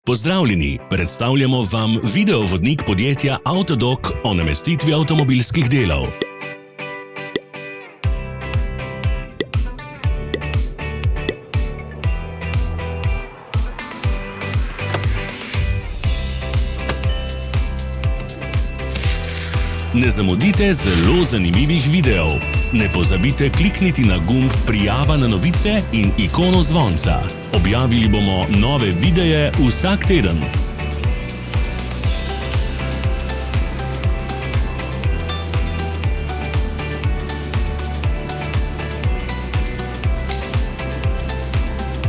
Pozdravljeni, predstavljamo vam videovodnik podjetja Autodoc o namestitvi avtomobilskih delov. Ne zamudite zelo zanimivih videov. Ne pozabite klikniti na gumb Prijava na novice in ikono zvonca. Objavili bomo nove videe vsak teden.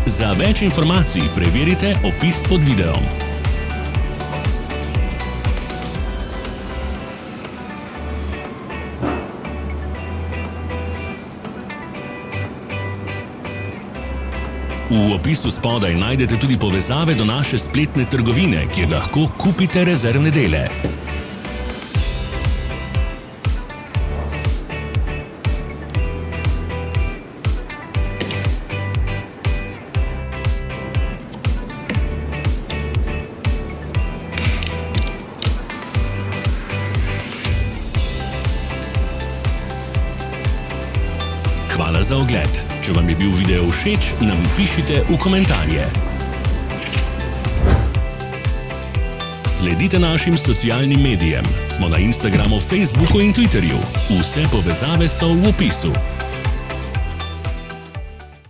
Za več informacij preverite opis pod videom. V opisu spodaj najdete tudi povezave do naše spletne trgovine, kjer lahko kupite rezervne dele. Hvala za ogled. Če vam je bil video všeč, nam pišite v komentarje. Sledite našim socialnim medijem. Smo na Instagramu, Facebooku in Twitterju. Vse povezave so v opisu.